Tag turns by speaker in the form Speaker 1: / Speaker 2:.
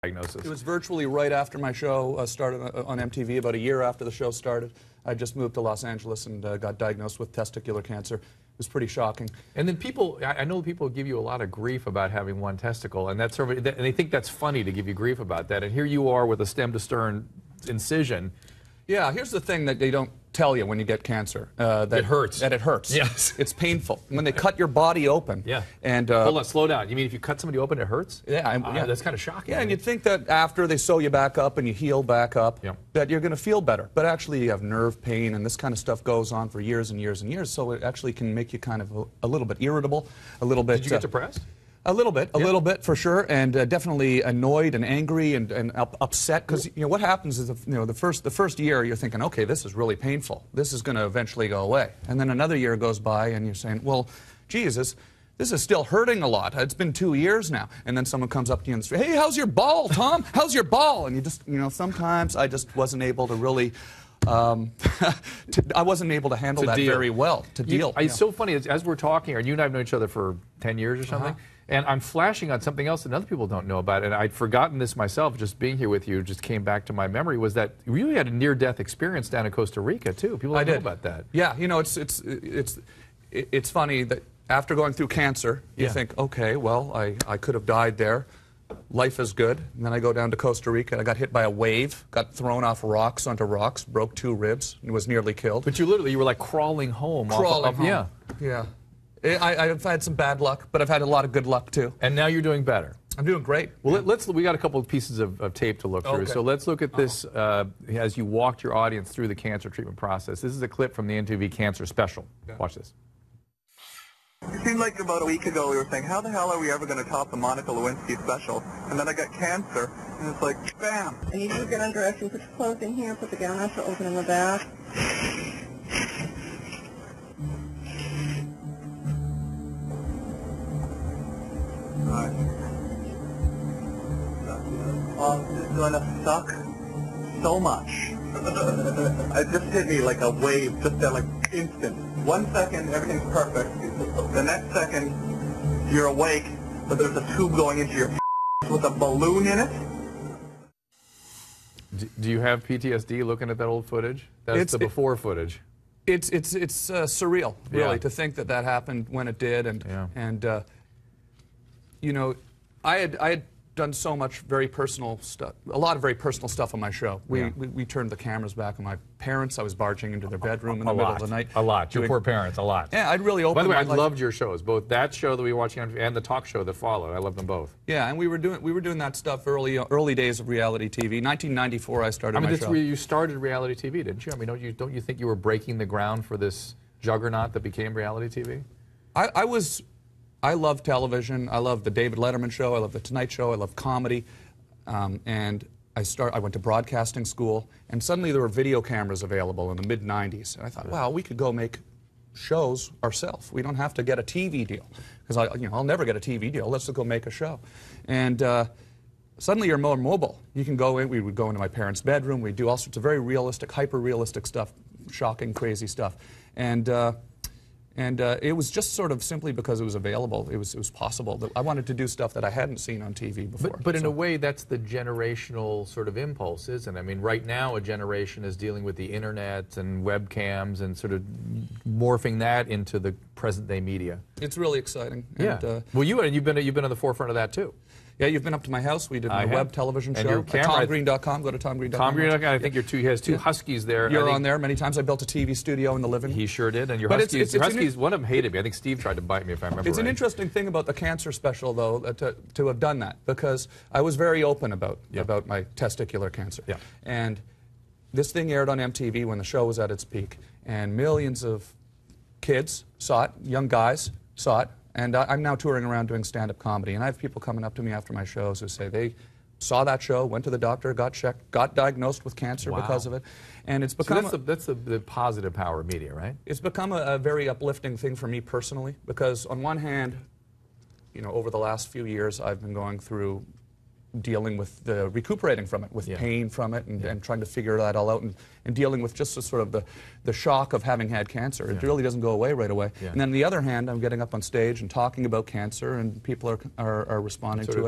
Speaker 1: diagnosis?
Speaker 2: It was virtually right after my show started on MTV, about a year after the show started. I just moved to Los Angeles and got diagnosed with testicular cancer. It was pretty shocking.
Speaker 1: And then people, I know people give you a lot of grief about having one testicle, and that's sort of, and they think that's funny to give you grief about that. And here you are with a stem to stern incision.
Speaker 2: Yeah, here's the thing that they don't tell you when you get cancer.
Speaker 1: It hurts.
Speaker 2: That it hurts.
Speaker 1: Yes.
Speaker 2: It's painful. When they cut your body open.
Speaker 1: Yeah.
Speaker 2: And,
Speaker 1: hold on, slow down. You mean if you cut somebody open, it hurts?
Speaker 2: Yeah. Yeah.
Speaker 1: That's kind of shocking.
Speaker 2: Yeah, and you'd think that after they sew you back up and you heal back up,
Speaker 1: Yep.
Speaker 2: that you're going to feel better. But actually you have nerve pain, and this kind of stuff goes on for years and years and years, so it actually can make you kind of a little bit irritable, a little bit...
Speaker 1: Did you get depressed?
Speaker 2: A little bit for sure, and definitely annoyed and angry and upset, because you know what happens is the first year you're thinking, okay, this is really painful, this is going to eventually go away, and then another year goes by and you're saying, well, Jesus, this is still hurting a lot. It's been 2 years now, and then someone comes up to you and says, hey, how's your ball, Tom? How's your ball? And you just, sometimes I just wasn't able to really. I wasn't able to handle that very well, to deal.
Speaker 1: It's so funny, as we're talking, and you and I have known each other for 10 years or something, and I'm flashing on something else that other people don't know about, and I'd forgotten this myself, just being here with you, just came back to my memory, was that you really had a near-death experience down in Costa Rica, too. People don't know about that.
Speaker 2: Yeah, it's funny that after going through cancer, you think, okay, well, I could have died there. Life is good. And then I go down to Costa Rica, and I got hit by a wave, got thrown off rocks onto rocks, broke 2 ribs, and was nearly killed.
Speaker 1: But you were like crawling home.
Speaker 2: Crawling home.
Speaker 1: Yeah.
Speaker 2: Yeah. I've had some bad luck, but I've had a lot of good luck, too.
Speaker 1: And now you're doing better.
Speaker 2: I'm doing great.
Speaker 1: Well, we got a couple of pieces of tape to look through.
Speaker 2: Okay.
Speaker 1: So let's look at this as you walked your audience through the cancer treatment process. This is a clip from the MTV Cancer Special.
Speaker 2: Okay.
Speaker 1: Watch this.
Speaker 3: It seemed like about a week ago we were saying, how the hell are we ever going to top the Monica Lewinsky special? And then I got cancer, and it's like, bam!
Speaker 4: I need you to get undressed and put your clothes in here, put the gown on, open in the back.
Speaker 3: Alright. Oh, this is going to suck so much. It just hit me like a wave, just at like instant. 1 second, everything's perfect. The next second, you're awake, but there's a tube going into your with a balloon in it.
Speaker 1: Do you have PTSD looking at that old footage? That's the before footage.
Speaker 2: It's surreal, really, to think that happened when it did, and I had done so much very personal stuff, a lot of very personal stuff on my show. We turned the cameras back on my parents. I was barging into their bedroom in the middle of the night.
Speaker 1: A lot. Your poor parents, a lot.
Speaker 2: Yeah, I'd really opened.
Speaker 1: By the way, I loved your shows, both that show that we were watching and the talk show that followed. I loved them both.
Speaker 2: Yeah, and we were doing that stuff early days of reality TV. 1994, I started my show.
Speaker 1: That's where you started reality TV, didn't you? I mean, don't you think you were breaking the ground for this juggernaut that became reality TV?
Speaker 2: I love television. I love the David Letterman show. I love the Tonight Show. I love comedy. And I went to broadcasting school, and suddenly there were video cameras available in the mid-90s. And I thought, wow, we could go make shows ourselves. We don't have to get a TV deal, because I'll never get a TV deal. Let's just go make a show. And suddenly you're more mobile. You can go in. We would go into my parents' bedroom. We'd do all sorts of very realistic, hyper-realistic stuff, shocking, crazy stuff. And it was just sort of simply because it was available. It was possible. I wanted to do stuff that I hadn't seen on TV before.
Speaker 1: But in a way, that's the generational sort of impulse, isn't it? I mean, right now, a generation is dealing with the internet and webcams and sort of morphing that into the present-day media.
Speaker 2: It's really exciting.
Speaker 1: Yeah.
Speaker 2: And,
Speaker 1: well, you've been on the forefront of that too.
Speaker 2: Yeah, you've been up to my house. We did a web television show.
Speaker 1: Your camera,
Speaker 2: TomGreen.com. Go to TomGreen.com.
Speaker 1: TomGreen.com. I think he has 2 huskies there.
Speaker 2: You're on there many times. I built a TV studio in the living room.
Speaker 1: He sure did. And your huskies, one of them hated me. I think Steve tried to bite me, if I remember right.
Speaker 2: It's an interesting thing about the cancer special, though, to have done that, because I was very open about my testicular cancer.
Speaker 1: Yeah.
Speaker 2: And this thing aired on MTV when the show was at its peak, and millions of kids saw it, young guys saw it. And I'm now touring around doing stand-up comedy, and I have people coming up to me after my shows who say they saw that show, went to the doctor, got checked, got diagnosed with cancer because of it, and it's become
Speaker 1: that's the positive power of media, right?
Speaker 2: It's become a very uplifting thing for me personally, because on one hand, over the last few years, I've been going through dealing with recuperating from it, with pain from it, and trying to figure that all out, and dealing with just sort of the shock of having had cancer. It really doesn't go away right away. And then on the other hand, I'm getting up on stage and talking about cancer, and people are responding to it.